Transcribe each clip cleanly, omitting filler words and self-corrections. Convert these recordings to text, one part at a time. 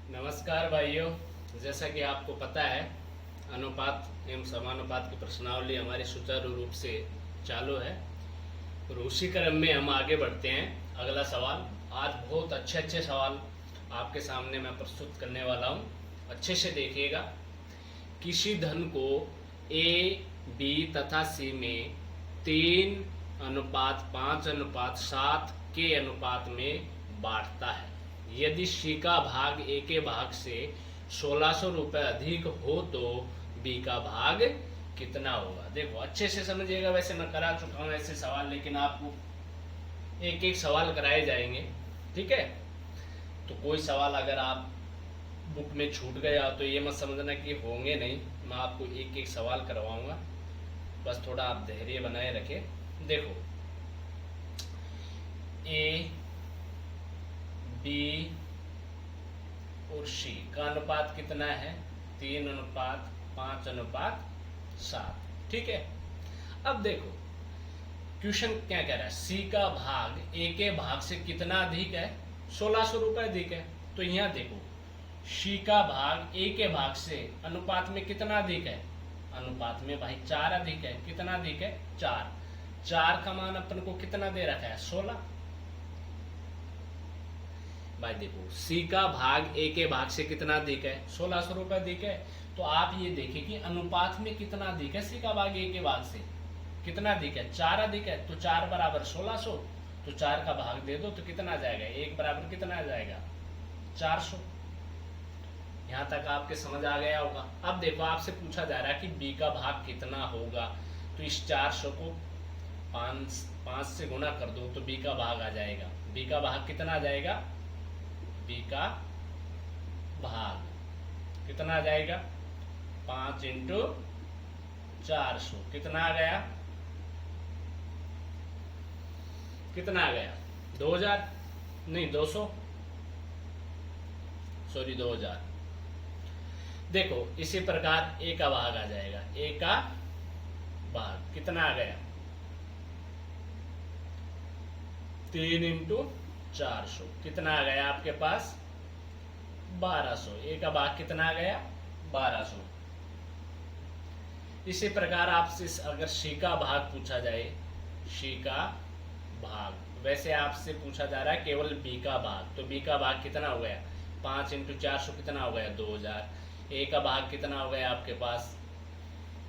नमस्कार भाइयों। जैसा कि आपको पता है, अनुपात एवं समानुपात की प्रश्नावली हमारी सुचारू रूप से चालू है और उसी क्रम में हम आगे बढ़ते हैं। अगला सवाल, आज बहुत अच्छे अच्छे सवाल आपके सामने मैं प्रस्तुत करने वाला हूं। अच्छे से देखिएगा। किसी धन को ए, बी तथा सी में 3:5:7 के अनुपात में बांटता है। यदि सी का भाग ए के भाग से 1600 रुपये अधिक हो तो बी का भाग कितना होगा। देखो अच्छे से समझिएगा। वैसे मैं करा चुका हूं ऐसे सवाल, लेकिन आपको एक एक सवाल कराए जाएंगे, ठीक है। तो कोई सवाल अगर आप बुक में छूट गया तो ये मत समझना कि होंगे नहीं। मैं आपको एक एक सवाल करवाऊंगा, बस थोड़ा आप धैर्य बनाए रखें। देखो, ए, बी और सी का अनुपात कितना है? 3:5:7, ठीक है। अब देखो क्वेश्चन क्या कह रहा है, सी का भाग ए के भाग से कितना अधिक है? 1600 रुपये अधिक है। तो यहाँ देखो, सी का भाग ए के भाग से अनुपात में कितना अधिक है? अनुपात में भाई 4 अधिक है। कितना अधिक है? 4। 4 का मान अपन को कितना दे रखा है? 16। भाई देखो, सी का भाग ए के भाग से कितना अधिक है? 1600 रुपये अधिक है। तो आप ये देखिए कि अनुपात में कितना अधिक है सी का भाग ए के भाग से? कितना अधिक है? 4 अधिक है। तो 4 बराबर 1600। तो 4 का भाग दे दो तो कितना आ जाएगा? 1 बराबर कितना आ जाएगा? 400। यहां तक आपके समझ आ गया होगा। अब देखो, आपसे पूछा जा रहा है कि बी का भाग कितना होगा। तो इस 400 को 5 से गुणा कर दो तो बी का भाग आ जाएगा। बी का भाग कितना आ जाएगा? बी का भाग कितना आ जाएगा? 5 × 400 कितना आ गया? कितना आ गया? 2000 नहीं, 200, सॉरी 2000। देखो इसी प्रकार ए का भाग आ जाएगा। ए का भाग कितना आ गया? 3 × 400 कितना आ गया आपके पास? 1200। ए का भाग कितना आ गया? 1200। इसी प्रकार आपसे अगर सी का भाग पूछा जाए, सी का भाग, वैसे आपसे पूछा जा रहा है केवल बी का भाग, तो बी का भाग कितना हो गया? 5 × 400 कितना हो गया? 2000। ए का भाग कितना हो गया आपके पास?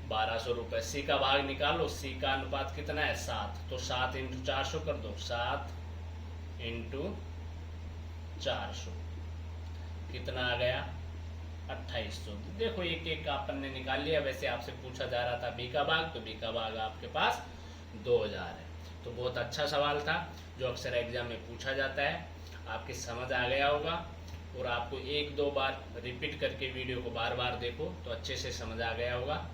1200 रुपये। सी का भाग निकालो। सी का अनुपात कितना है? 7। तो 7 × 400 कर दो। 7 × 400 कितना आ गया? 2800। देखो एक एक का अपन ने निकाल लिया। वैसे आपसे पूछा जा रहा था बी का भाग, तो बी का भाग आपके पास 2000 है। तो बहुत अच्छा सवाल था जो अक्सर एग्जाम में पूछा जाता है। आपकी समझ आ गया होगा और आपको 1-2 बार रिपीट करके वीडियो को बार बार देखो तो अच्छे से समझ आ गया होगा।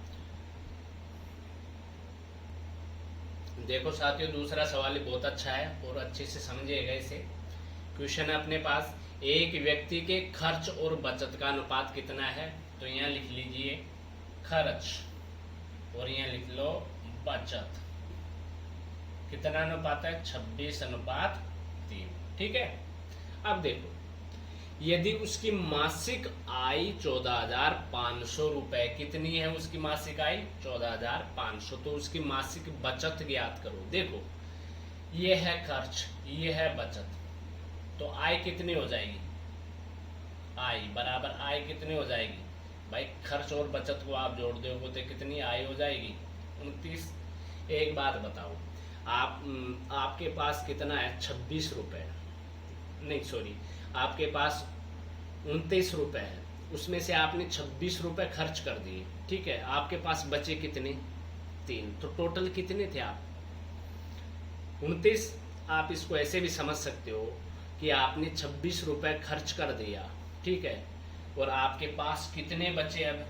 देखो साथियों, दूसरा सवाल बहुत अच्छा है और अच्छे से समझिएगा इसे। क्वेश्चन है अपने पास, एक व्यक्ति के खर्च और बचत का अनुपात कितना है? तो यहाँ लिख लीजिए खर्च और यहाँ लिख लो बचत। कितना अनुपात है? 26:3, ठीक है। अब देखो, यदि उसकी मासिक आय 14,500 रुपए, कितनी है उसकी मासिक आय? 14,500। तो उसकी मासिक बचत ज्ञात करो। देखो ये है खर्च, ये है बचत, तो आय कितनी हो जाएगी? आय बराबर आय कितनी हो जाएगी भाई? खर्च और बचत को आप जोड़ दोगे तो कितनी आय हो जाएगी? 29। एक बात बताओ, आपके पास कितना है? 26 रुपए, नहीं सॉरी, आपके पास 29 रुपए है। उसमें से आपने 26 रुपए खर्च कर दिए, ठीक है। आपके पास बचे कितने? 3। तो टोटल कितने थे आप? 29। आप इसको ऐसे भी समझ सकते हो कि आपने 26 रुपए खर्च कर दिया, ठीक है, और आपके पास कितने बचे? अब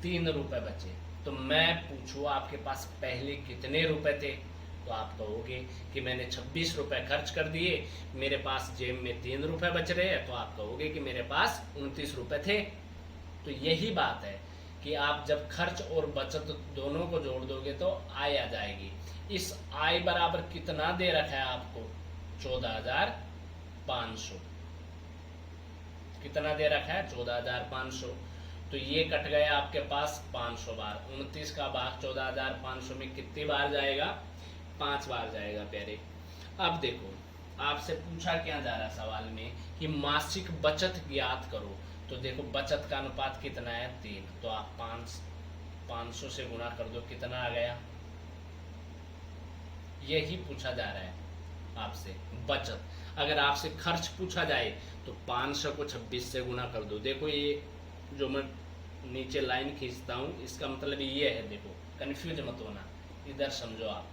3 रुपए बचे। तो मैं पूछूं आपके पास पहले कितने रुपए थे? तो आप कहोगे कि मैंने 26 रुपए खर्च कर दिए, मेरे पास जेब में 3 रुपए बच रहे हैं। तो आप कहोगे कि मेरे पास 29 रुपए थे। तो यही बात है कि आप जब खर्च और बचत दोनों को जोड़ दोगे तो आय आ जाएगी। इस आय बराबर कितना दे रखा है आपको? 14,500। कितना दे रखा है 14,500, तो ये कट गया आपके पास 500 बार। 29 का भाग 14,500 में कितनी बार जाएगा? 5 बार जाएगा प्यारे। अब देखो आपसे पूछा क्या जा रहा है सवाल में कि मासिक बचत ज्ञात करो। तो देखो बचत का अनुपात कितना है? 3। तो आप 500 से गुणा कर दो, कितना आ गया? यही पूछा जा रहा है आपसे बचत। अगर आपसे खर्च पूछा जाए तो 500 को 26 से गुणा कर दो। देखो ये जो मैं नीचे लाइन खींचता हूँ इसका मतलब ये है, देखो कंफ्यूज मत होना, इधर समझो आप।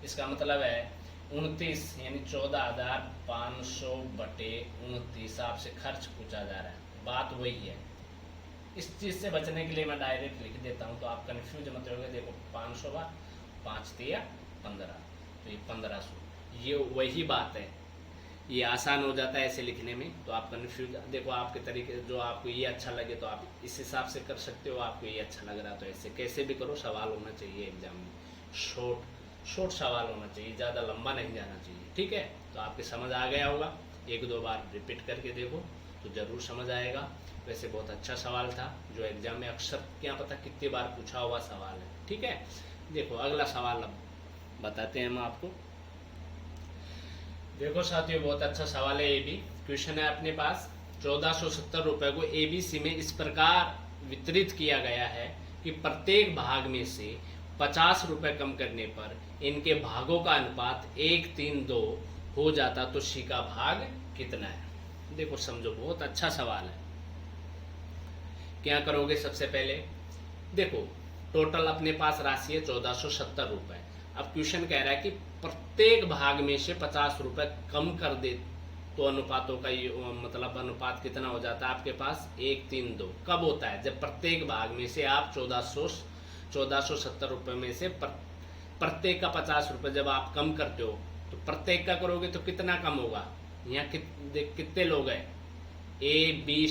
इसका मतलब है 29 यानी 14,500 बटे 29 आपसे खर्च पूछा जा रहा है, बात वही है। इस चीज़ से बचने के लिए मैं डायरेक्ट लिख देता हूँ तो आप कंफ्यूज मत होगे। देखो 500 बार 5 तिया 15, तो ये 1500, ये वही बात है। ये आसान हो जाता है ऐसे लिखने में, तो आप कन्फ्यूज। देखो आपके तरीके जो आपको ये अच्छा लगे तो आप इस हिसाब से कर सकते हो, आपको ये अच्छा लग रहा तो ऐसे कैसे भी करो। सवाल होना चाहिए एग्जाम में शॉर्ट सवाल होना चाहिए, ज़्यादा लंबा नहीं जाना चाहिए, ठीक है। तो आपके समझ आ गया होगा, 1-2 बार रिपीट करके देखो तो ज़रूर समझ आएगा। वैसे बहुत अच्छा सवाल था जो एग्जाम में अक्सर क्या पता कितनी बार पूछा हुआ सवाल है, ठीक है। देखो अगला सवाल अब बताते हैं हम आपको। देखो साथियों बहुत अच्छा सवाल है ये भी। क्वेश्चन है अपने पास 1470 रुपए को एबीसी में इस प्रकार वितरित किया गया है कि प्रत्येक भाग में से 50 रुपए कम करने पर इनके भागों का अनुपात 1:3:2 हो जाता, तो सी का भाग कितना है? देखो समझो बहुत अच्छा सवाल है। क्या करोगे? सबसे पहले देखो टोटल अपने पास राशि है 1470 रुपए। अब क्वेश्चन कह रहा है कि प्रत्येक भाग में से 50 रुपए कम कर दे तो अनुपातों का ये मतलब अनुपात कितना हो जाता है आपके पास? 1:3:2। कब होता है? जब प्रत्येक भाग में से आप 1470 रुपए में से प्रत्येक का 50 रुपए जब आप कम करते हो तो प्रत्येक का करोगे तो कितना कम होगा? यहाँ कितने लोग हैं? ए बी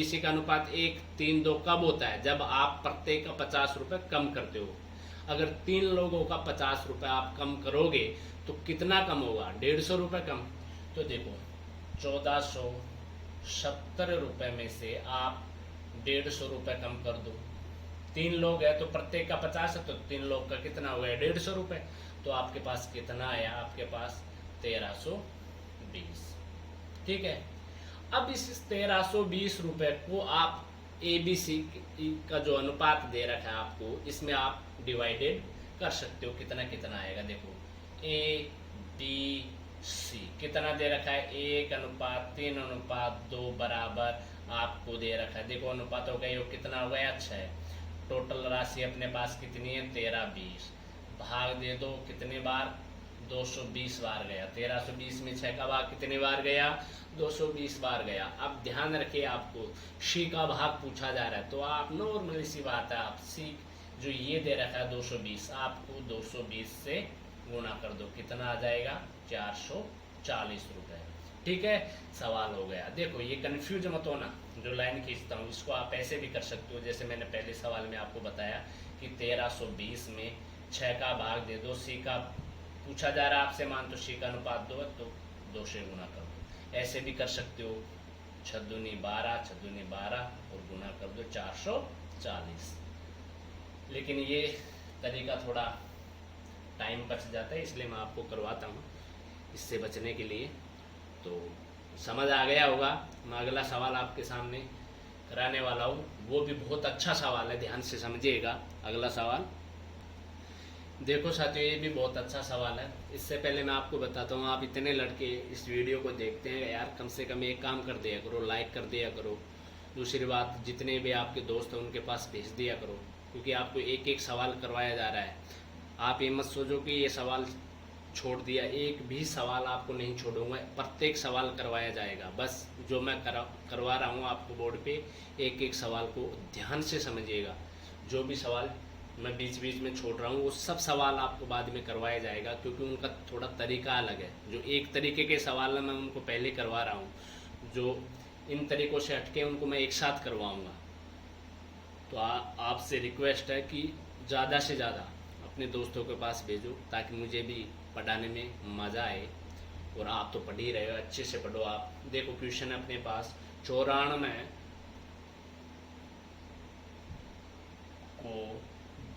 सी का अनुपात 1:3:2 कब होता है? जब आप प्रत्येक का 50 रुपए कम करते हो। अगर 3 लोगों का 50 रुपए आप कम करोगे तो कितना कम होगा? 150 रुपए कम। तो देखो 1470 रुपए में से आप 150 रुपए कम कर दो। 3 लोग हैं तो प्रत्येक का 50 है, तो 3 लोग का कितना हो गया? 150 रुपए। तो आपके पास कितना आया? आपके पास 1320, ठीक है। अब इस 1320 रुपए को आप एबीसी का जो अनुपात दे रखा है आपको, इसमें आप डिवाइडेड कर सकते हो। कितना कितना आएगा? देखो ए बी सी कितना दे रखा है? 1:3:2 बराबर आपको दे रखा है। देखो अनुपातों का योग कितना हो गया? 6। टोटल राशि अपने पास कितनी है? 1320। भाग दे दो कितने बार? 220 बार गया। 1320 में 6 का भाग कितने बार गया? 220 बार गया। अब ध्यान रखिए आपको सी का भाग पूछा जा रहा है तो आप नॉर्मली सी बात है, आप सी जो ये दे रखा है 220, आपको 220 से गुणा कर दो, कितना आ जाएगा? 440 रुपए, ठीक है। सवाल हो गया। देखो ये कंफ्यूज मत होना, जो लाइन खींचता हूँ इसको आप ऐसे भी कर सकते हो, जैसे मैंने पहले सवाल में आपको बताया कि 1320 में 6 का भाग दे दो। सी का पूछा जा रहा है आपसे मान, तो सी का अनुपात 2 है तो 2 से गुणा कर दो। ऐसे भी कर सकते हो 6×2 12, 6×2 12 और गुणा कर दो 440। लेकिन ये तरीका थोड़ा टाइम बच जाता है, इसलिए मैं आपको करवाता हूँ इससे बचने के लिए। तो समझ आ गया होगा। मैं अगला सवाल आपके सामने कराने वाला हूँ, वो भी बहुत अच्छा सवाल है, ध्यान से समझिएगा। अगला सवाल देखो साथियों, ये भी बहुत अच्छा सवाल है। इससे पहले मैं आपको बताता हूँ, आप इतने लड़के इस वीडियो को देखते हैं यार, कम से कम एक काम कर दिया करो, लाइक कर दिया करो। दूसरी बात, जितने भी आपके दोस्त हैं उनके पास भेज दिया करो, क्योंकि आपको एक एक सवाल करवाया जा रहा है। आप ये मत सोचो कि ये सवाल छोड़ दिया, एक भी सवाल आपको नहीं छोड़ूंगा, प्रत्येक सवाल करवाया जाएगा। बस जो मैं करवा रहा हूँ आपको बोर्ड पे, एक एक सवाल को ध्यान से समझिएगा। जो भी सवाल मैं बीच बीच में छोड़ रहा हूँ वो सब सवाल आपको बाद में करवाया जाएगा, क्योंकि उनका थोड़ा तरीका अलग है। जो एक तरीके के सवाल मैं उनको पहले करवा रहा हूँ, जो इन तरीकों से हटके उनको मैं एक साथ करवाऊँगा। तो आपसे रिक्वेस्ट है कि ज़्यादा से ज़्यादा अपने दोस्तों के पास भेजो, ताकि मुझे भी पढ़ाने में मज़ा आए। और आप तो पढ़ ही रहे हो, अच्छे से पढ़ो आप। देखो क्वेश्चन है अपने पास 94 को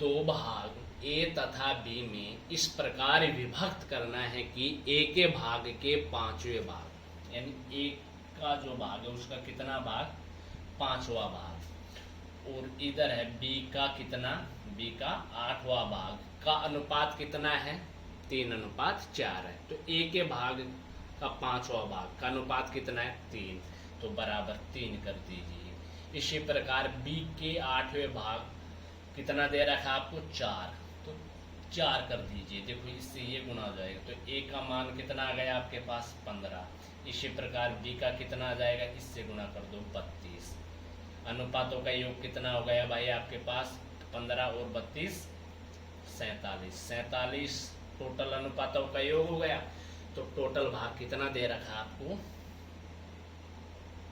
दो भाग ए तथा बी में इस प्रकार विभक्त करना है कि ए के भाग के पांचवें भाग, यानी ए का जो भाग है उसका कितना भाग, पांचवा भाग, और इधर है बी का कितना, बी का आठवां भाग का अनुपात कितना है, 3:4 है। तो ए के भाग का पांचवा भाग का अनुपात कितना है, 3, तो बराबर 3 कर दीजिए। इसी प्रकार बी के आठवें भाग कितना दे रखा है आपको, 4, तो 4 कर दीजिए। देखो इससे ये गुना हो जाएगा, तो ए का मान कितना आ गया आपके पास, 15। इसी प्रकार बी का कितना आ जाएगा, इससे गुना कर दो, 32। अनुपातों का योग कितना हो गया भाई आपके पास, 15 और 32 47। 47 टोटल अनुपातों का योग हो गया। तो टोटल भाग कितना दे रखा आपको,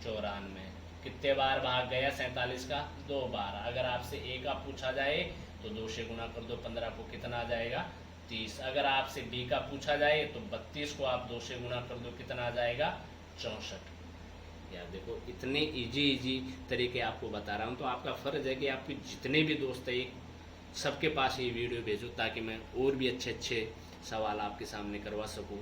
94। कितने बार भाग गया 47 का, 2 बार। अगर आपसे ए का पूछा जाए तो 2 से गुना कर दो, 15 को कितना आ जाएगा, 30। अगर आपसे बी का पूछा जाए तो 32 को आप 2 से गुना कर दो, कितना आ जाएगा, 64। यार देखो इतने इजी तरीके आपको बता रहा हूँ, तो आपका फर्ज है कि आपके जितने भी दोस्त हैं सबके पास ये वीडियो भेजो, ताकि मैं और भी अच्छे सवाल आपके सामने करवा सकूँ।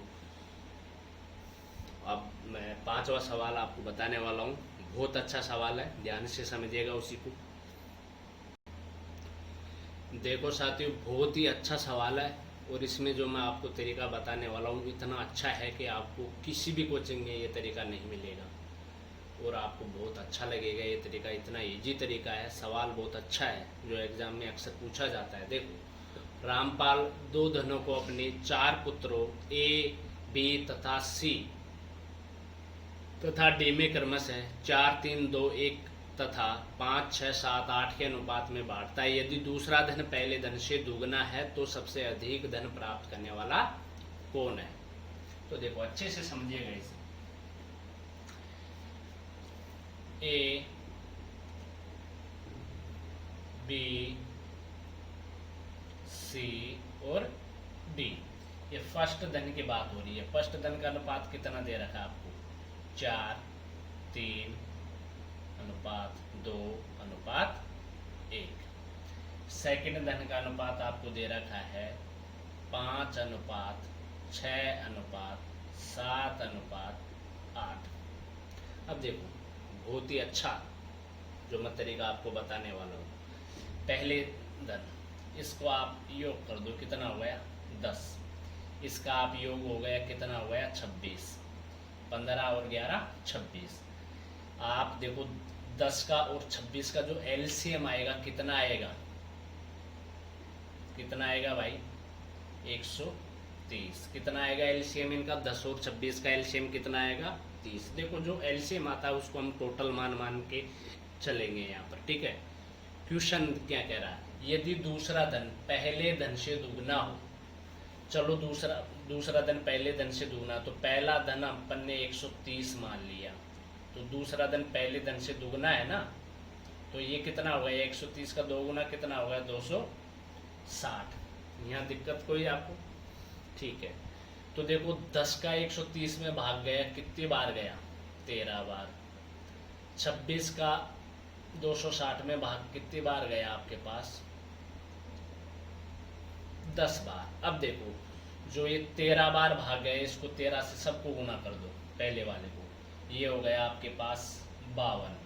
अब मैं 5वां सवाल आपको बताने वाला हूँ। बहुत अच्छा सवाल है, ध्यान से समझिएगा उसी को। देखो साथियों, बहुत ही अच्छा सवाल है, और इसमें जो मैं आपको तरीका बताने वाला हूँ इतना अच्छा है कि आपको किसी भी कोचिंग में ये तरीका नहीं मिलेगा, और आपको बहुत अच्छा लगेगा ये तरीका। इतना इजी तरीका है, सवाल बहुत अच्छा है, जो एग्जाम में अक्सर पूछा जाता है। देखो, रामपाल 2 धनों को अपने 4 पुत्रों ए, बी तथा सी तथा डी में क्रमशः 4, 3, 2, 1 तथा 5, 6, 7, 8 के अनुपात में बांटता है। यदि दूसरा धन पहले धन से दुगना है तो सबसे अधिक धन प्राप्त करने वाला कौन है। तो देखो अच्छे से समझिएगा इसे। ए, बी, सी और डी, ये फर्स्ट धन की बात हो रही है। फर्स्ट धन का अनुपात कितना दे रखा है आपको, 4, 3, 2, 1। सेकंड धन का अनुपात आपको दे रखा है 5, 6, 7, 8। अब देखो बहुत ही अच्छा जो मैं तरीका आपको बताने वाला हूँ। पहले धन, इसको आप योग कर दो, कितना हो गया, 10। इसका आप योग हो गया, कितना हो गया, 26। 15 और 11 26। आप देखो 10 का और 26 का जो एलसीएम आएगा कितना आएगा, कितना आएगा भाई, 130। कितना आएगा एलसीएम इनका, 10 और 26 का एलसीएम कितना आएगा, 30। देखो जो एलसीएम आता है उसको हम टोटल मान के चलेंगे यहाँ पर, ठीक है। क्वेश्चन क्या कह रहा है, यदि दूसरा धन पहले धन से दुगना हो। चलो दूसरा धन पहले धन से दुगना, तो पहला धन अपन ने 130 मान लिया, तो दूसरा धन पहले धन से दुगना है ना, तो ये कितना हो गया, 130 का 2 गुना कितना हो गया, 260। यहाँ दिक्कत कोई आपको, ठीक है। तो देखो 10 का 130 में भाग गया, कितनी बार गया, 13 बार। 26 का 260 में भाग कितनी बार गया आपके पास, 10 बार। अब देखो जो ये 13 बार भाग गए, इसको 13 से सबको गुना कर दो, पहले वाले को। ये हो गया आपके पास 52,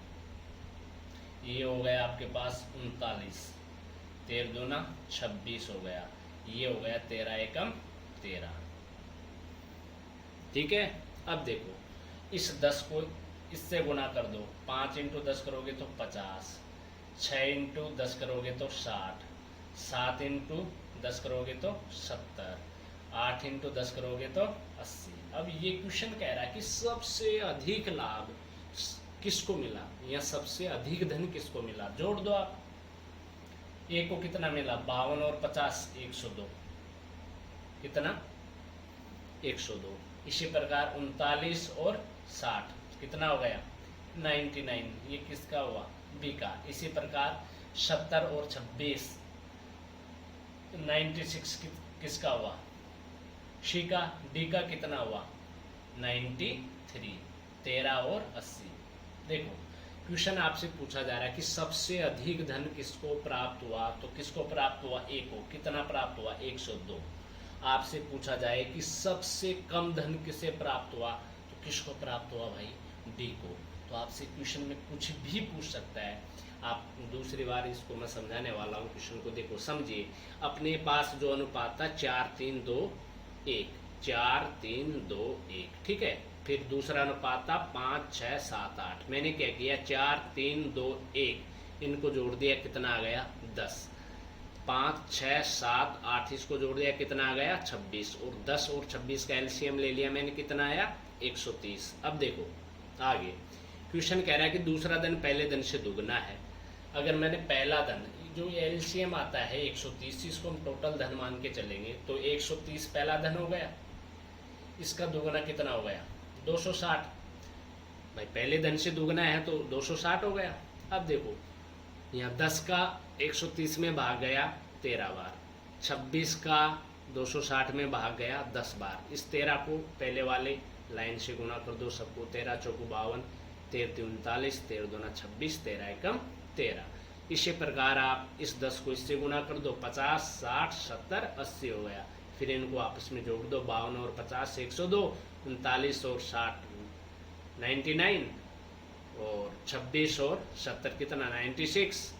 ये हो गया आपके पास 39, 13 दूना 26 हो गया, ये हो गया 13 एकम 13, ठीक है। अब देखो इस 10 को इससे गुना कर दो, 5 × 10 करोगे तो 50, 6 × 10 करोगे तो 60, 7 × 10 करोगे तो 70, 8 × 10 करोगे तो 80। अब ये क्वेश्चन कह रहा है कि सबसे अधिक लाभ किसको मिला, या सबसे अधिक धन किसको मिला। जोड़ दो आप, ए को कितना मिला, 52 और 50 102, कितना 102। इसी प्रकार 39 और 60 कितना हो गया, 99, ये किसका हुआ, बी का। इसी प्रकार 70 और 26 96 किसका हुआ, सी का। डी का कितना हुआ, 93, 13 और 80, देखो क्वेश्चन आपसे पूछा जा रहा है कि सबसे अधिक धन किसको प्राप्त हुआ, तो किसको प्राप्त हुआ, ए को। कितना प्राप्त हुआ, 102। आपसे पूछा जाए कि सबसे कम धन किसे प्राप्त हुआ, तो किसको प्राप्त हुआ भाई, डी को। तो आपसे क्वेश्चन में कुछ भी पूछ सकता है। आप दूसरी बार इसको मैं समझाने वाला हूँ, क्वेश्चन को देखो समझिए। अपने पास जो अनुपात था 4 3 2 1, 4 3 2 1, ठीक है। फिर दूसरा अनुपात था 5 6 7 8। मैंने क्या किया, 4 3 2 1 इनको जोड़ दिया, कितना आ गया, 10। 5 6 7 8 इसको जोड़ दिया, कितना आ गया, 26। और 10 और 26 का एलसीएम ले लिया मैंने, कितना आया, 130। अब देखो आगे क्वेश्चन कह रहा है कि दूसरा धन पहले धन से दुगना है। अगर मैंने पहला धन जो एलसीएम आता है 130, इसको हम टोटल धन मान के चलेंगे, तो 130 पहला धन हो गया, इसका दुगना कितना हो गया, 260। भाई पहले धन से दुगना है तो 260 हो गया। अब देखो यहाँ 10 का 130 में भाग गया 13 बार, 26 का 260 में भाग गया 10 बार। इस 13 को पहले वाले लाइन से गुणा कर दो सबको, 13 चौको 52, 13 39, 13 दूना 26, 13 एकम 13। इसी प्रकार आप इस 10 को इससे गुणा कर दो, 50 60 70 80 हो गया। फिर इनको आपस में जोड़ दो, 52 और 50 102, 39 और 60 99, और 26 और 70 कितना 96,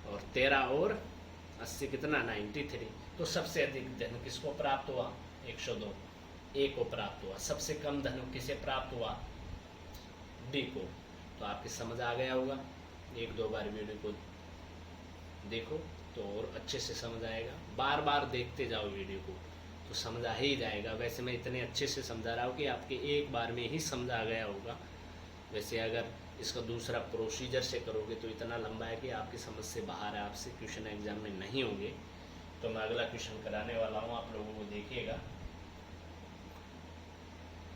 और 13 और 80 कितना 93। तो सबसे अधिक धन किसको प्राप्त हुआ, 102, ए को प्राप्त हुआ। सबसे कम धन किसे प्राप्त हुआ, डी को। तो आपकी समझ आ गया होगा। एक दो बार वीडियो को देखो तो और अच्छे से समझ आएगा। बार बार देखते जाओ वीडियो को तो समझ आ ही जाएगा। वैसे मैं इतने अच्छे से समझा रहा हूँ कि आपके एक बार में ही समझ आ गया होगा। वैसे अगर इसका दूसरा प्रोसीजर से करोगे तो इतना लंबा है कि आपकी समझ से बाहर है, आपसे क्वेश्चन एग्जाम में नहीं होंगे। तो मैं अगला क्वेश्चन कराने वाला हूँ, आप लोगों को